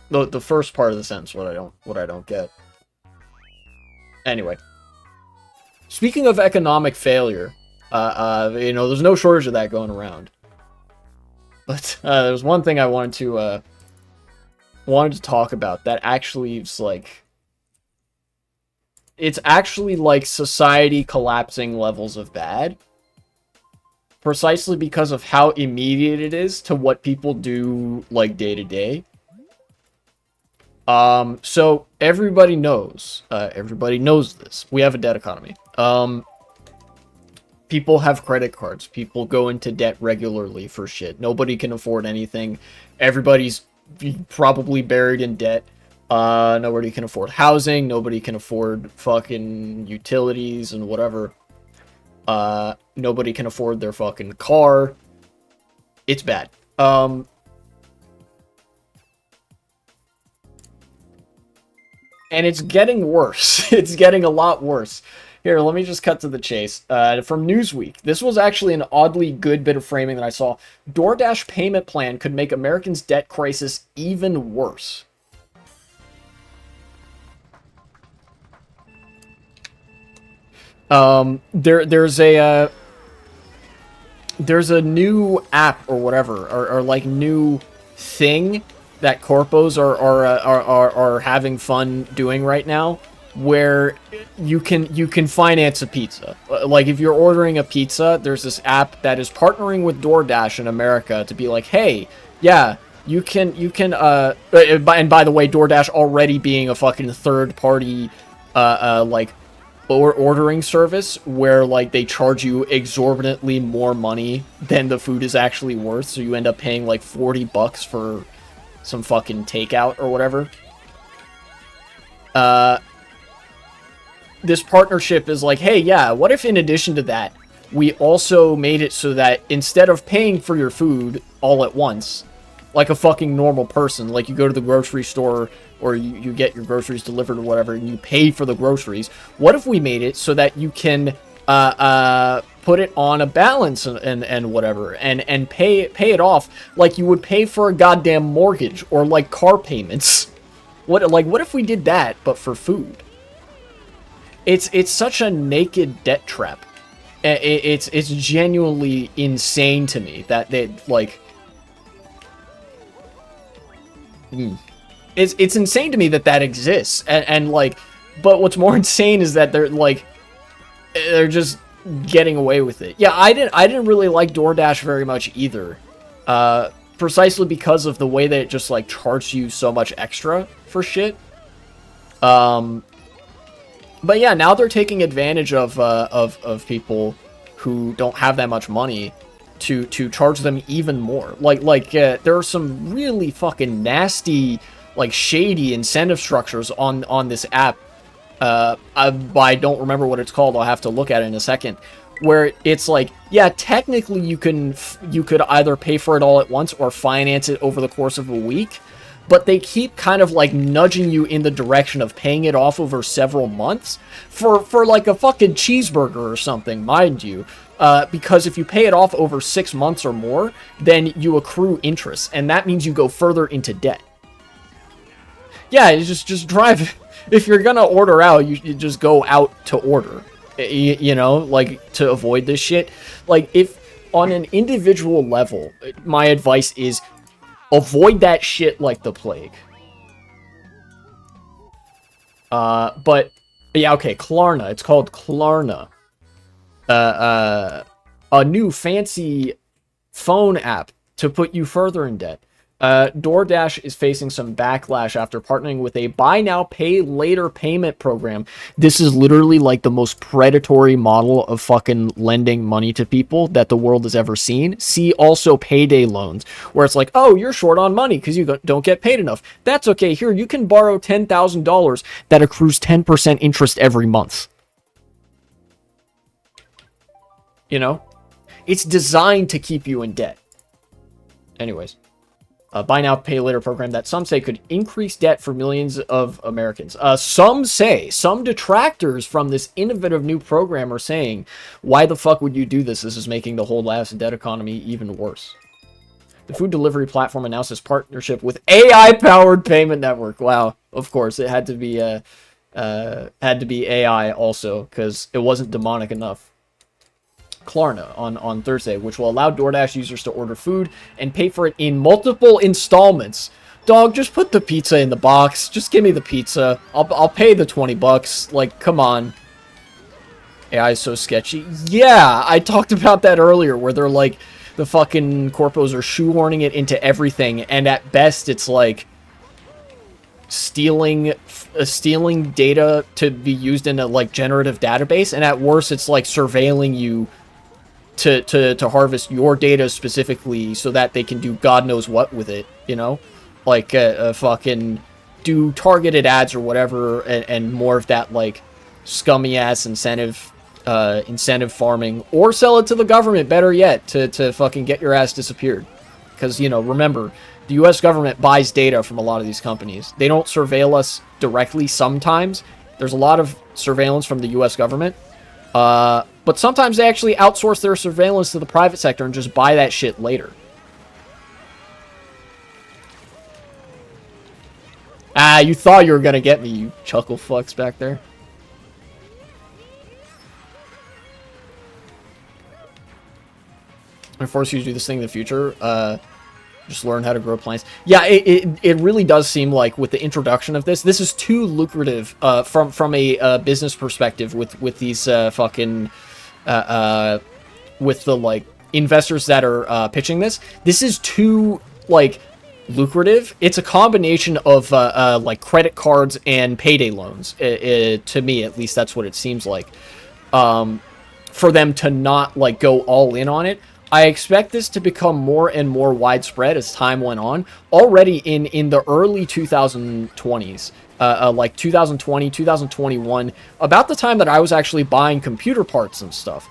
The first part of the sentence, what I don't get. Anyway, speaking of economic failure, you know, there's no shortage of that going around. But there's one thing I wanted to talk about that actually is like, it's actually like society collapsing levels of bad, precisely because of how immediate it is to what people do like day to day. So everybody knows this. We have a debt economy. People have credit cards. People go into debt regularly for shit. Nobody can afford anything. Everybody's probably buried in debt. Nobody can afford housing. Nobody can afford fucking utilities and whatever. Nobody can afford their fucking car. It's bad. And it's getting worse. It's getting a lot worse. Here, let me just cut to the chase. From Newsweek, this was actually an oddly good bit of framing that I saw. Doordash payment plan could make Americans' debt crisis even worse. There's a new app or whatever, or like new thing that corpos are having fun doing right now, where you can finance a pizza. Like if you're ordering a pizza, there's this app that is partnering with DoorDash in America to be like, hey, yeah, you can and by the way, DoorDash already being a fucking third party like ordering service where like they charge you exorbitantly more money than the food is actually worth, so you end up paying like $40 for some fucking takeout or whatever. This partnership is like, hey, yeah, what if in addition to that, we also made it so that instead of paying for your food all at once, like a fucking normal person, like you go to the grocery store or you get your groceries delivered or whatever, and you pay for the groceries, what if we made it so that you can put it on a balance and whatever, and pay it off like you would pay for a goddamn mortgage or like car payments? What if we did that, but for food? It's such a naked debt trap. It's genuinely insane to me that they like. It's insane to me that exists, and like, but what's more insane is that they're just getting away with it. Yeah, I didn't really like DoorDash very much either, precisely because of the way that it just like charged you so much extra for shit. But yeah, now they're taking advantage of people who don't have that much money to charge them even more. There are some really fucking nasty, like shady incentive structures on this app. I don't remember what it's called. I'll have to look at it in a second. Where it's like, yeah, technically you could either pay for it all at once or finance it over the course of a week. But they keep kind of like nudging you in the direction of paying it off over several months for like a fucking cheeseburger or something, mind you. Because if you pay it off over 6 months or more, then you accrue interest, and that means you go further into debt. Yeah, you just drive. If you're gonna order out, you just go out to order. You know, like, to avoid this shit. Like, if on an individual level, my advice is avoid that shit like the plague. But yeah, okay, Klarna. It's called Klarna. A new fancy phone app to put you further in debt. DoorDash is facing some backlash after partnering with a buy now, pay later payment program. This is literally like the most predatory model of fucking lending money to people that the world has ever seen. See also payday loans, where it's like, oh, you're short on money because you don't get paid enough. That's okay. Here, you can borrow $10,000 that accrues 10% interest every month. You know? It's designed to keep you in debt. Anyways. A buy now, pay later program that some say could increase debt for millions of Americans. Some detractors from this innovative new program are saying, why the fuck would you do this? This is making the whole last debt economy even worse. The food delivery platform announced its partnership with AI-powered payment network. Wow, of course, it had to be AI also, because it wasn't demonic enough. Klarna on Thursday, which will allow DoorDash users to order food and pay for it in multiple installments. Dog, just put the pizza in the box. Just give me the pizza. I'll pay the $20. Like, come on. AI is so sketchy. Yeah, I talked about that earlier, where they're like, the fucking corpos are shoehorning it into everything, and at best it's like stealing data to be used in a like generative database, and at worst it's like surveilling you to harvest your data specifically so that they can do God knows what with it, you know? Like, fucking do targeted ads or whatever, and more of that, like, scummy-ass incentive farming, or sell it to the government, better yet, to fucking get your ass disappeared. Because, you know, remember, the U.S. government buys data from a lot of these companies. They don't surveil us directly sometimes. There's a lot of surveillance from the U.S. government. But sometimes they actually outsource their surveillance to the private sector and just buy that shit later. Ah, you thought you were gonna get me, you chuckle fucks back there. I force you to do this thing in the future. Just learn how to grow plants. Yeah, it really does seem like with the introduction of this is too lucrative from a business perspective with these fucking with the like investors that are pitching this. This is too like lucrative. It's a combination of like credit cards and payday loans. To me, at least, that's what it seems like. For them to not like go all in on it. I expect this to become more and more widespread as time went on. Already in the early 2020s, like 2020, 2021, about the time that I was actually buying computer parts and stuff.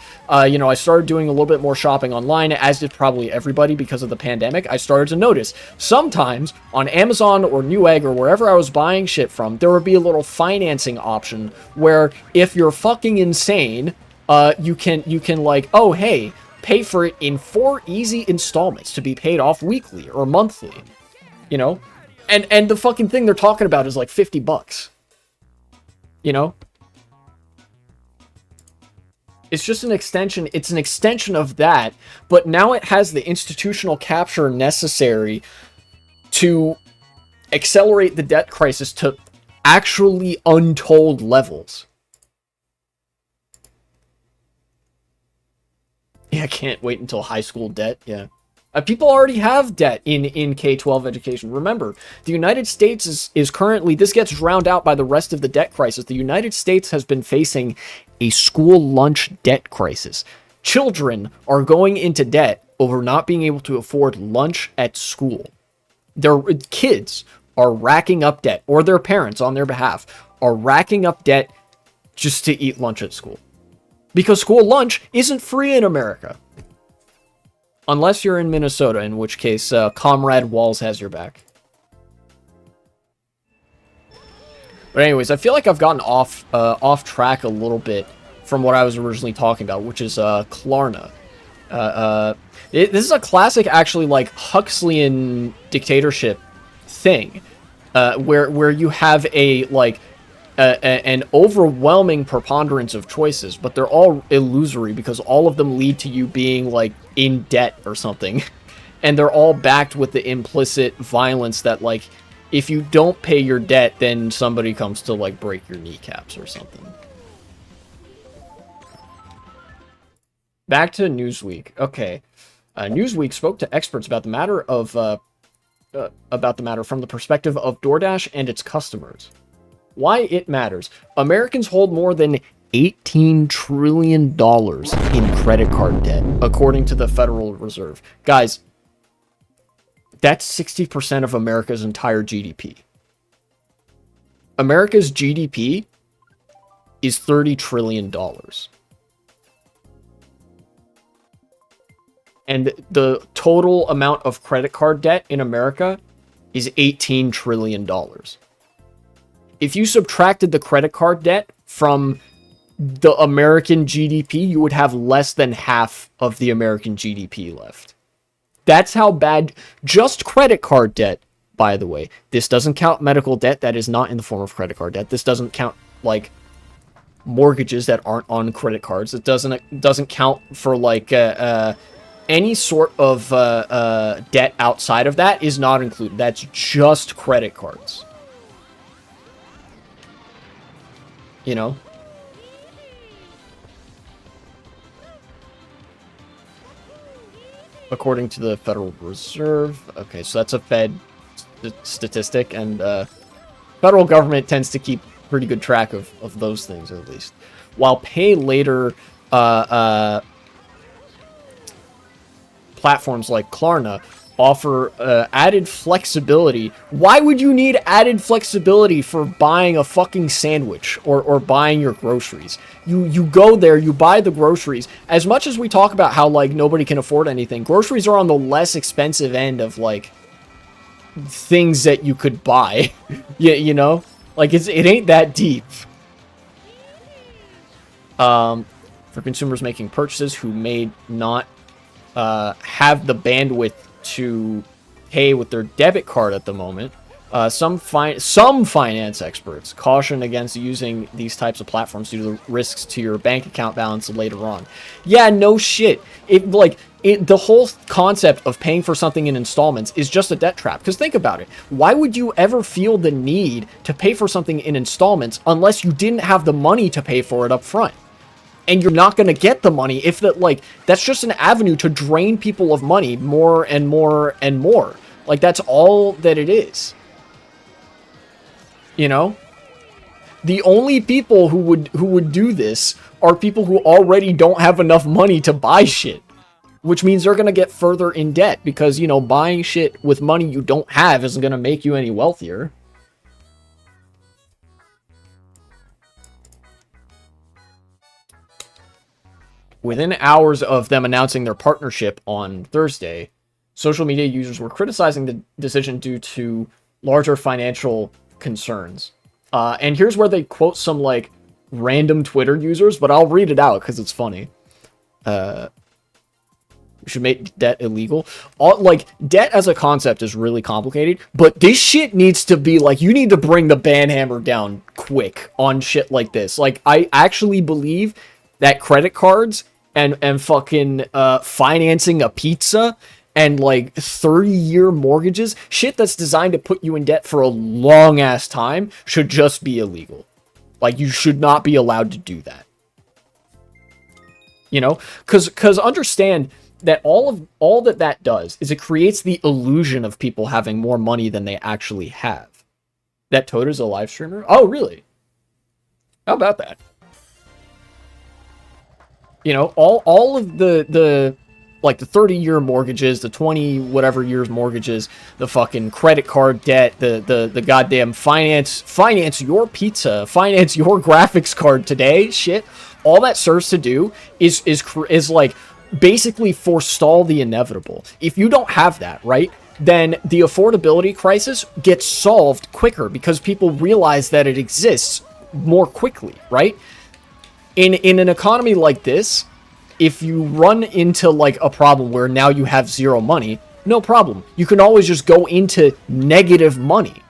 You know, I started doing a little bit more shopping online, as did probably everybody because of the pandemic. I started to notice sometimes on Amazon or Newegg or wherever I was buying shit from, there would be a little financing option where if you're fucking insane, you can like, oh, hey, pay for it in 4 easy installments to be paid off weekly or monthly, you know? And the fucking thing they're talking about is like $50, you know? It's just an extension. It's an extension of that, but now it has the institutional capture necessary to accelerate the debt crisis to actually untold levels. Yeah, I can't wait until high school debt. Yeah. People already have debt in K-12 education. Remember, the United States is currently, this gets drowned out by the rest of the debt crisis. The United States has been facing a school lunch debt crisis. Children are going into debt over not being able to afford lunch at school. Their kids are racking up debt, or their parents on their behalf are racking up debt just to eat lunch at school. Because school lunch isn't free in America. Unless you're in Minnesota, in which case Comrade Walls has your back. But anyways, I feel like I've gotten off track a little bit from what I was originally talking about, which is Klarna. This is a classic, actually, like Huxleyan dictatorship thing, where you have a like an overwhelming preponderance of choices, but they're all illusory because all of them lead to you being like in debt or something, and they're all backed with the implicit violence that like if you don't pay your debt, then somebody comes to like break your kneecaps or something. Back to Newsweek. Okay, Newsweek spoke to experts about the matter from the perspective of DoorDash and its customers. Why it matters. Americans hold more than $18 trillion in credit card debt, according to the Federal Reserve. Guys, that's 60% of America's entire GDP. America's GDP is $30 trillion. And the total amount of credit card debt in America is $18 trillion. If you subtracted the credit card debt from the American GDP, you would have less than half of the American GDP left. That's how bad. Just credit card debt, by the way. This doesn't count medical debt that is not in the form of credit card debt. This doesn't count like mortgages that aren't on credit cards. It doesn't count for like any sort of debt outside of that is not included. That's just credit cards. You know? According to the Federal Reserve. Okay, so that's a Fed statistic, and federal government tends to keep pretty good track of those things, at least. While pay later platforms like Klarna offer added flexibility. Why would you need added flexibility for buying a fucking sandwich or buying your groceries? You go there, you buy the groceries. As much as we talk about how like nobody can afford anything, groceries are on the less expensive end of like things that you could buy. Yeah, you know? Like it ain't that deep. For consumers making purchases who may not have the bandwidth to pay with their debit card at the moment, some finance experts caution against using these types of platforms due to the risks to your bank account balance later on. Yeah, no shit. The whole concept of paying for something in installments is just a debt trap. Because think about it. Why would you ever feel the need to pay for something in installments unless you didn't have the money to pay for it up front? And you're not going to get the money if that's just an avenue to drain people of money more and more and more. Like, that's all that it is. You know? The only people who would do this are people who already don't have enough money to buy shit. Which means they're going to get further in debt because, you know, buying shit with money you don't have isn't going to make you any wealthier. Within hours of them announcing their partnership on Thursday, social media users were criticizing the decision due to larger financial concerns. And here's where they quote some, like, random Twitter users, but I'll read it out because it's funny. We should make debt illegal. Debt as a concept is really complicated, but this shit needs to be, like, you need to bring the ban hammer down quick on shit like this. Like, I actually believe that credit cards and fucking financing a pizza and like 30-year mortgages, shit that's designed to put you in debt for a long ass time, should just be illegal. Like, you should not be allowed to do that. You know, because understand that all that does is it creates the illusion of people having more money than they actually have. That Toad's a live streamer? Oh, really? How about that? You know, all of the like the 30-year mortgages, the 20 whatever years mortgages, the fucking credit card debt, the goddamn finance your pizza, finance your graphics card today, shit. All that serves to do is like basically forestall the inevitable. If you don't have that, right, then the affordability crisis gets solved quicker because people realize that it exists more quickly, right? In an economy like this, if you run into like a problem where now you have zero money, no problem. You can always just go into negative money,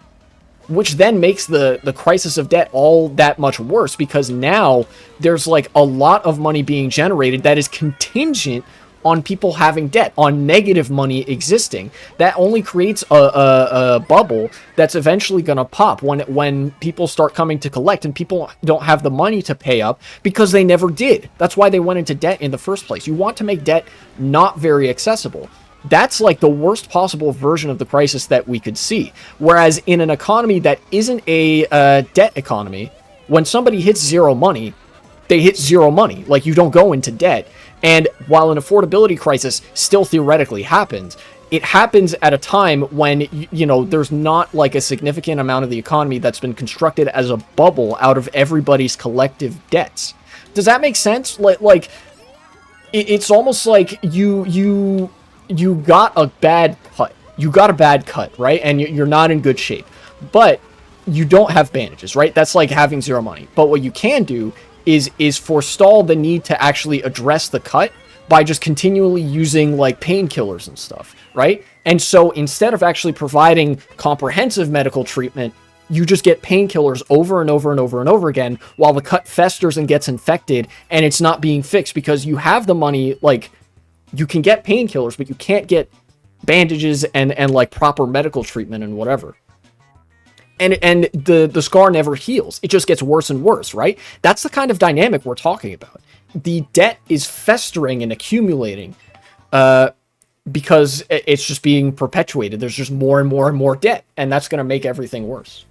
which then makes the crisis of debt all that much worse because now there's like a lot of money being generated that is contingent on people having debt, on negative money existing. That only creates a bubble that's eventually going to pop when people start coming to collect and people don't have the money to pay up because they never did. That's why they went into debt in the first place. You want to make debt not very accessible. That's like the worst possible version of the crisis that we could see. Whereas in an economy that isn't a debt economy, when somebody hits zero money, they hit zero money. Like, you don't go into debt. And while an affordability crisis still theoretically happens, it happens at a time when, you know, there's not like a significant amount of the economy that's been constructed as a bubble out of everybody's collective debts. Does that make sense? Like it's almost like you got a bad cut. You got a bad cut, right? And you're not in good shape. But you don't have bandages, right? That's like having zero money. But what you can do is forestall the need to actually address the cut by just continually using like painkillers and stuff, right? And so instead of actually providing comprehensive medical treatment, you just get painkillers over and over and over and over again while the cut festers and gets infected, and it's not being fixed because you have the money. Like, you can get painkillers, but you can't get bandages and like proper medical treatment and whatever. And the scar never heals. It just gets worse and worse, right? That's the kind of dynamic we're talking about. The debt is festering and accumulating because it's just being perpetuated. There's just more and more and more debt, and that's going to make everything worse.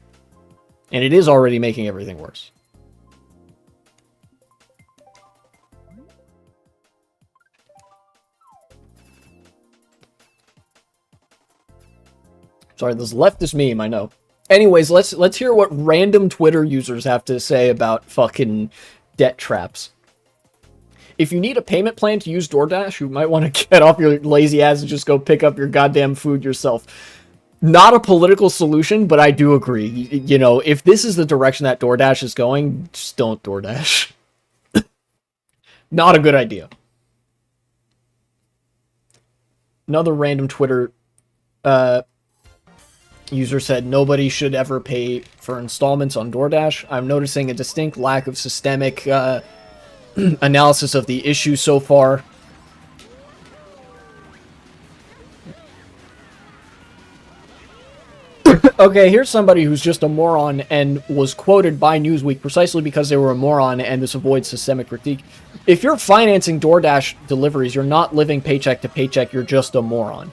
And it is already making everything worse. Sorry, this leftist meme, I know. Anyways, let's hear what random Twitter users have to say about fucking debt traps. If you need a payment plan to use DoorDash, you might want to get off your lazy ass and just go pick up your goddamn food yourself. Not a political solution, but I do agree. You know, if this is the direction that DoorDash is going, just don't DoorDash. Not a good idea. Another random Twitter user said, nobody should ever pay for installments on DoorDash. I'm noticing a distinct lack of systemic analysis of the issue so far. Okay, here's somebody who's just a moron and was quoted by Newsweek precisely because they were a moron, and this avoids systemic critique. If you're financing DoorDash deliveries, you're not living paycheck to paycheck, you're just a moron.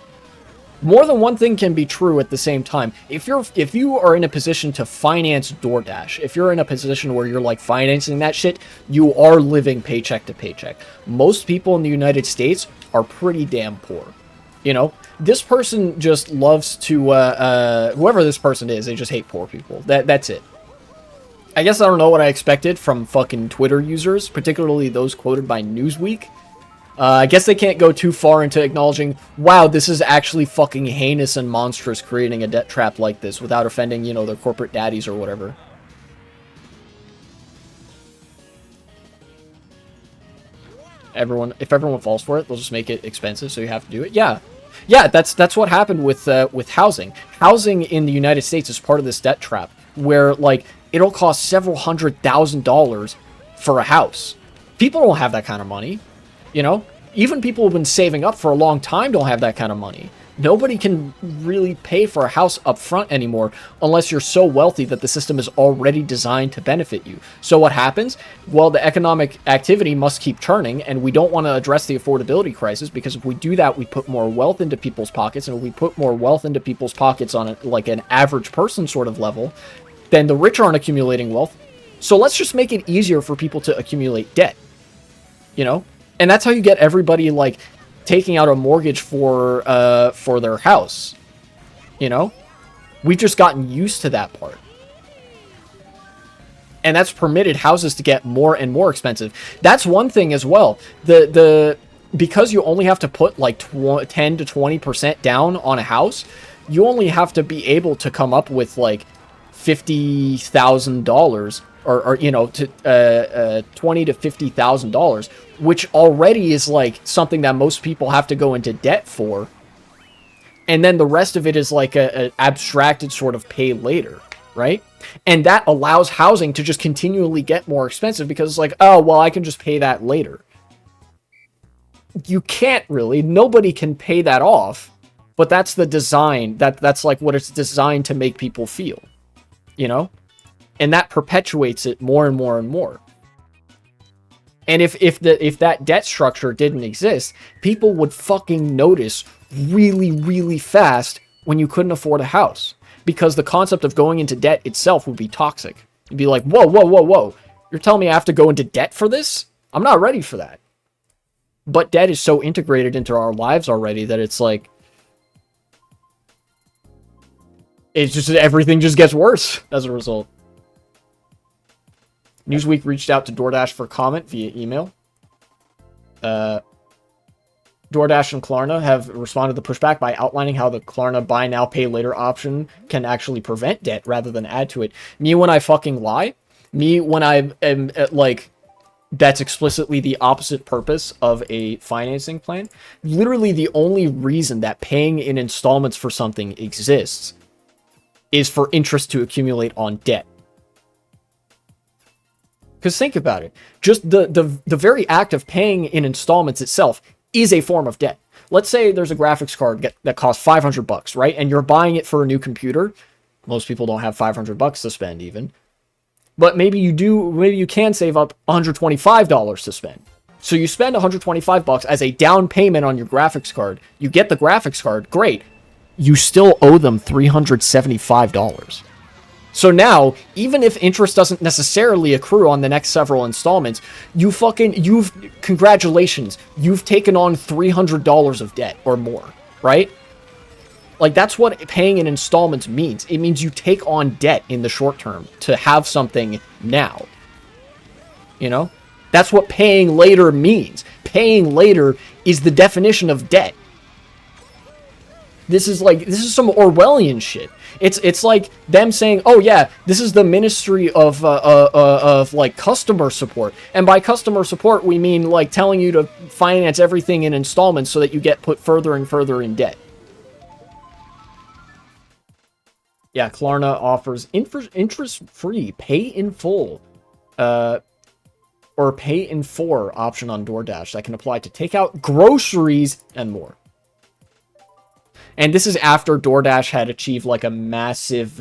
More than one thing can be true at the same time. If you are in a position to finance DoorDash, if you're in a position where you're like financing that shit, you are living paycheck to paycheck. Most people in the United States are pretty damn poor. You know, this person just loves to, whoever this person is, they just hate poor people. That's it. I guess I don't know what I expected from fucking Twitter users, particularly those quoted by Newsweek. I guess they can't go too far into acknowledging, wow, this is actually fucking heinous and monstrous creating a debt trap like this without offending, you know, their corporate daddies or whatever. If everyone falls for it, they'll just make it expensive, so you have to do it. Yeah. Yeah, that's what happened with housing. Housing in the United States is part of this debt trap, where, like, it'll cost several $100,000 for a house. People don't have that kind of money. You know, even people who've been saving up for a long time don't have that kind of money. Nobody can really pay for a house up front anymore unless you're so wealthy that the system is already designed to benefit you. So what happens? Well, the economic activity must keep churning, and we don't want to address the affordability crisis, because if we do that, we put more wealth into people's pockets, and if we put more wealth into people's pockets on like an average person sort of level, then the rich aren't accumulating wealth. So let's just make it easier for people to accumulate debt, you know? And that's how you get everybody, like, taking out a mortgage for their house. You know? We've just gotten used to that part. And that's permitted houses to get more and more expensive. That's one thing as well. Because you only have to put, like, 10 to 20% down on a house, you only have to be able to come up with, like, $50,000 or you know, to $20,000 to $50,000, which already is like something that most people have to go into debt for, and then the rest of it is like a abstracted sort of pay later, right? And that allows housing to just continually get more expensive because it's like, oh well, I can just pay that later. You can't really. Nobody can pay that off, but that's the design. That's like what it's designed to make people feel, you know. And that perpetuates it more and more and more. And if that debt structure didn't exist, people would fucking notice really, really fast when you couldn't afford a house. Because the concept of going into debt itself would be toxic. You'd be like, whoa, whoa, whoa, whoa. You're telling me I have to go into debt for this? I'm not ready for that. But debt is so integrated into our lives already that it's like, it's just, everything just gets worse as a result. Newsweek reached out to DoorDash for comment via email. DoorDash and Klarna have responded to the pushback by outlining how the Klarna buy now, pay later option can actually prevent debt rather than add to it. Me when I fucking lie. Me when I am like that's explicitly the opposite purpose of a financing plan. Literally the only reason that paying in installments for something exists is for interest to accumulate on debt. Because think about it. Just the very act of paying in installments itself is a form of debt. Let's say there's a graphics card that costs $500, right? And you're buying it for a new computer. Most people don't have $500 to spend even. But maybe you do, maybe you can save up $125 to spend. So you spend $125 as a down payment on your graphics card. You get the graphics card, great. You still owe them $375. So now, even if interest doesn't necessarily accrue on the next several installments, congratulations, you've taken on $300 of debt or more, right? Like, that's what paying in installments means. It means you take on debt in the short term to have something now. You know? That's what paying later means. Paying later is the definition of debt. This is some Orwellian shit. It's like them saying, "Oh yeah, this is the Ministry of like customer support," and by customer support we mean like telling you to finance everything in installments so that you get put further and further in debt. Yeah, Klarna offers interest-free pay in full, or pay in 4 option on Doordash that can apply to takeout, groceries, and more. And this is after DoorDash had achieved like a massive,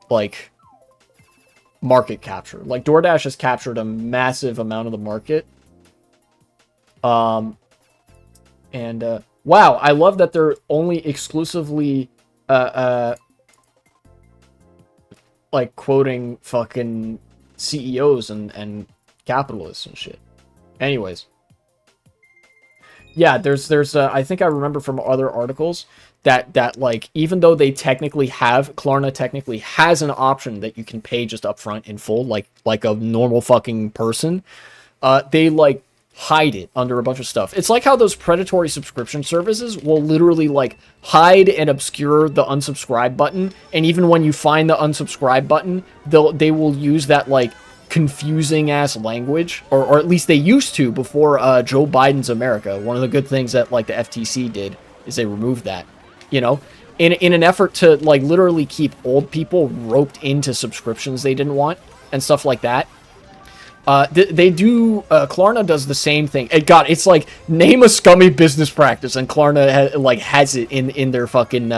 like market capture. Like DoorDash has captured a massive amount of the market. Wow, I love that they're only exclusively, like quoting fucking CEOs and capitalists and shit. Anyways. Yeah, there's I think I remember from other articles that like, even though they technically have, Klarna technically has an option that you can pay just upfront in full, like a normal fucking person, they like hide it under a bunch of stuff. It's like how those predatory subscription services will literally like hide and obscure the unsubscribe button, and even when you find the unsubscribe button, they will use that like confusing ass language, or at least they used to before Joe Biden's America. One of the good things that like the FTC did is they removed that, you know, in an effort to like literally keep old people roped into subscriptions they didn't want and stuff like that. They do, Klarna does the same thing. God, it's like, name a scummy business practice, and Klarna has it in their fucking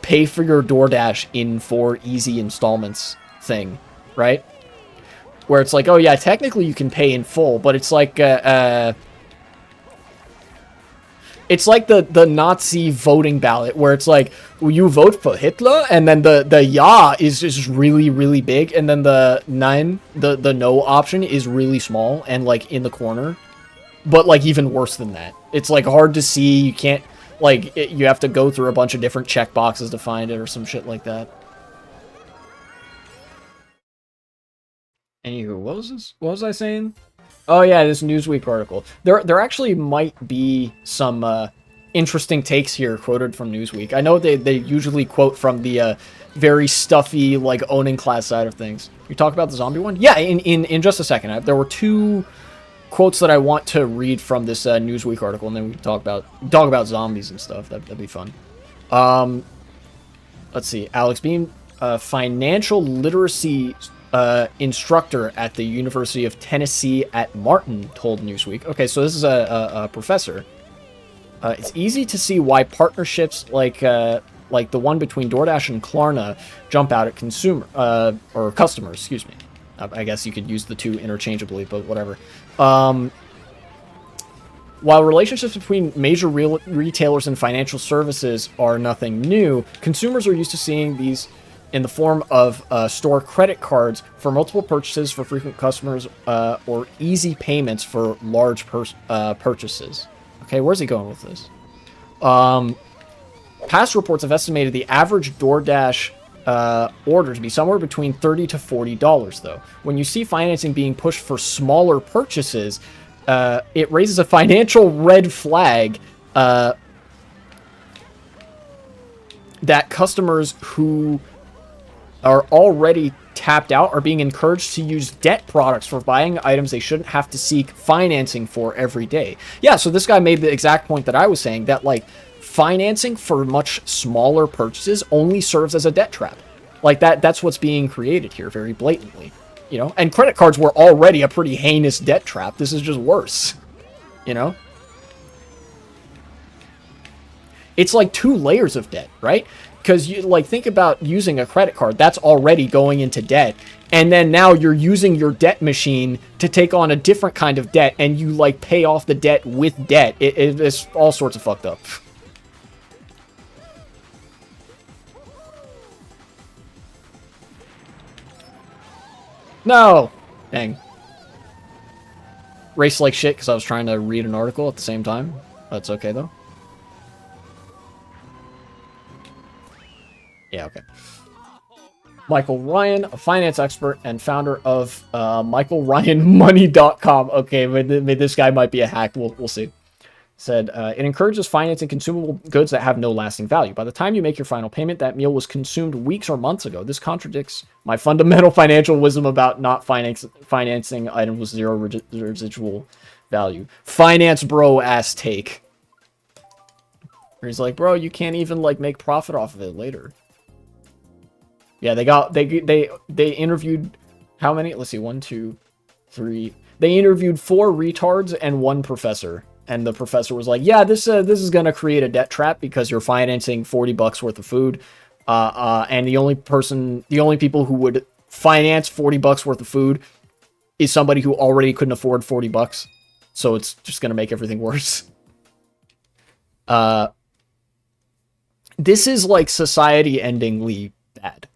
pay for your DoorDash in 4 easy installments thing, right? Where it's like, oh yeah, technically you can pay in full, but it's like the Nazi voting ballot, where it's like, will you vote for Hitler? And then the ja is just really, really big, and then the nein, the no option is really small and like in the corner. But like even worse than that. It's like hard to see, you can't, like, you have to go through a bunch of different checkboxes to find it or some shit like that. Anywho, what was this? What was I saying? Oh yeah, this Newsweek article. There actually might be some interesting takes here quoted from Newsweek. I know they usually quote from the very stuffy, like, owning class side of things. You talk about the zombie one? Yeah, in just a second. There were 2 quotes that I want to read from this Newsweek article, and then we can talk about zombies and stuff. That'd be fun. Let's see. Alex Beam, financial literacy instructor at the University of Tennessee at Martin, told Newsweek. Okay, so this is a professor. It's easy to see why partnerships like the one between DoorDash and Klarna jump out at customers, excuse me. I guess you could use the 2 interchangeably, but whatever. While relationships between major retailers and financial services are nothing new, consumers are used to seeing these in the form of store credit cards for multiple purchases for frequent customers, or easy payments for large purchases. Okay, where's he going with this? Past reports have estimated the average DoorDash order to be somewhere between $30 to $40, though. When you see financing being pushed for smaller purchases, it raises a financial red flag that customers who are already tapped out are being encouraged to use debt products for buying items they shouldn't have to seek financing for every day. Yeah, so this guy made the exact point that I was saying, that like financing for much smaller purchases only serves as a debt trap. Like that's what's being created here very blatantly, you know? And credit cards were already a pretty heinous debt trap. This is just worse, you know? It's like 2 layers of debt, right? Because you like think about using a credit card that's already going into debt, and then now you're using your debt machine to take on a different kind of debt, and you like pay off the debt with debt. It's all sorts of fucked up. No! Dang. Race like shit because I was trying to read an article at the same time. That's okay, though. Yeah, okay. Michael Ryan, a finance expert and founder of MichaelRyanMoney.com. Okay, but this guy might be a hack. We'll see. Said, it encourages financing consumable goods that have no lasting value. By the time you make your final payment, that meal was consumed weeks or months ago. This contradicts my fundamental financial wisdom about not financing items with zero residual value. Finance bro ass take. He's like, bro, you can't even like make profit off of it later. Yeah, they interviewed how many? Let's see, 1, 2, 3. They interviewed 4 retards and 1 professor. And the professor was like, yeah, this is going to create a debt trap because you're financing $40 worth of food. And the only people who would finance $40 worth of food is somebody who already couldn't afford $40. So it's just going to make everything worse. This is like society-endingly bad.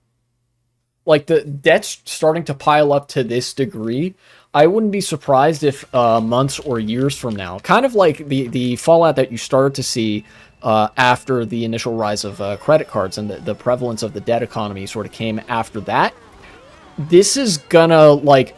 Like the debt's starting to pile up to this degree. I wouldn't be surprised if months or years from now, kind of like the fallout that you started to see after the initial rise of credit cards and the prevalence of the debt economy sort of came after that, this is gonna like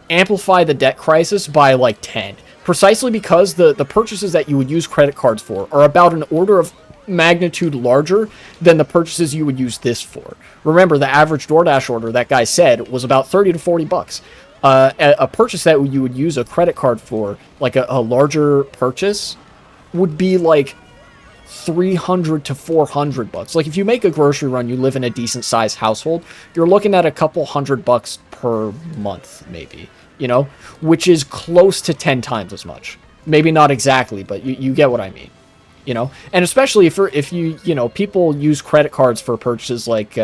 amplify the debt crisis by like 10. Precisely because the purchases that you would use credit cards for are about an order of magnitude larger than the purchases you would use this for. Remember, the average Doordash order, that guy said, was about 30 to 40 bucks. A purchase that you would use a credit card for, like a larger purchase, would be like 300 to 400 bucks. Like if you make a grocery run, you live in a decent sized household, you're looking at a couple $100 per month, maybe, you know, which is close to 10 times as much. Maybe not exactly, but you get what I mean. You know, and especially if you know, people use credit cards for purchases like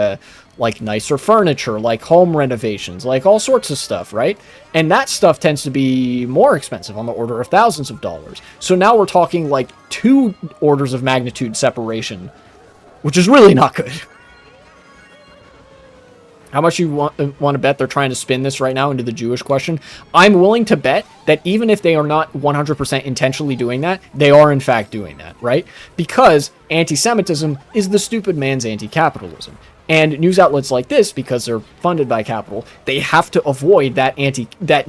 nicer furniture, like home renovations, like all sorts of stuff, right? And that stuff tends to be more expensive, on the order of thousands of dollars. So now we're talking like 2 orders of magnitude separation, which is really not good. How much you want to bet they're trying to spin this right now into the Jewish question? I'm willing to bet that even if they are not 100% intentionally doing that, they are in fact doing that, right? Because anti-Semitism is the stupid man's anti-capitalism. And news outlets like this, because they're funded by capital, they have to avoid that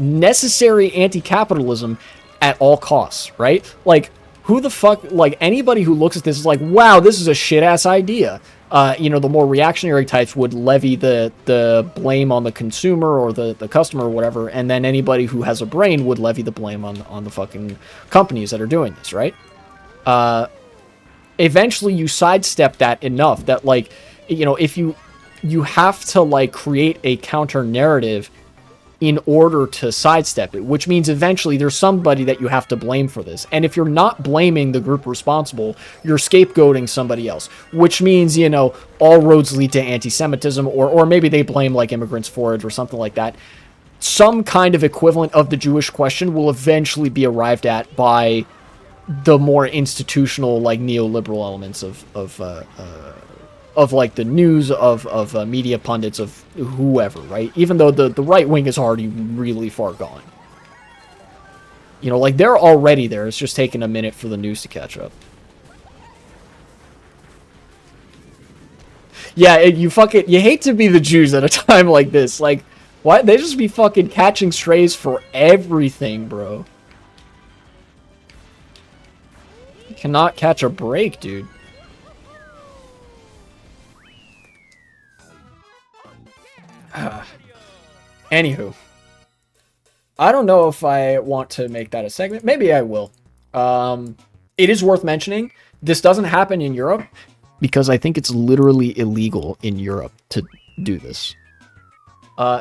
necessary anti-capitalism at all costs, right? Like, who the fuck, like, anybody who looks at this is like, wow, this is a shit-ass idea. You know, the more reactionary types would levy the blame on the consumer or the customer or whatever, and then anybody who has a brain would levy the blame on the fucking companies that are doing this, right? Eventually you sidestep that enough that, like, you know, if you have to, like, create a counter narrative in order to sidestep it, which means eventually there's somebody that you have to blame for this. And if you're not blaming the group responsible, you're scapegoating somebody else, which means, you know, all roads lead to anti-Semitism, or maybe they blame like immigrants for it or something like that. Some kind of equivalent of the Jewish question will eventually be arrived at by the more institutional, like, neoliberal elements of like the news, of media pundits, of whoever, right? Even though the right wing is already really far gone. You know, like, they're already there. It's just taking a minute for the news to catch up. Yeah, you hate to be the Jews at a time like this. Like, why? They just be fucking catching strays for everything, bro. You cannot catch a break, dude. Anywho. I don't know if I want to make that a segment. Maybe I will. It is worth mentioning. This doesn't happen in Europe because I think it's literally illegal in Europe to do this.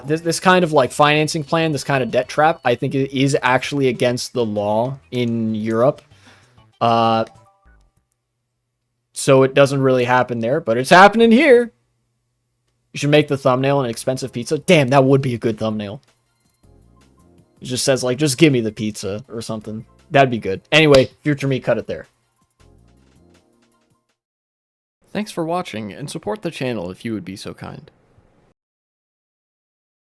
This kind of like financing plan, this kind of debt trap, I think it is actually against the law in Europe. So it doesn't really happen there, but it's happening here. You should make the thumbnail an expensive pizza. Damn, that would be a good thumbnail. It just says, like, just give me the pizza or something. That'd be good. Anyway, future me, cut it there. Thanks for watching, and support the channel if you would be so kind.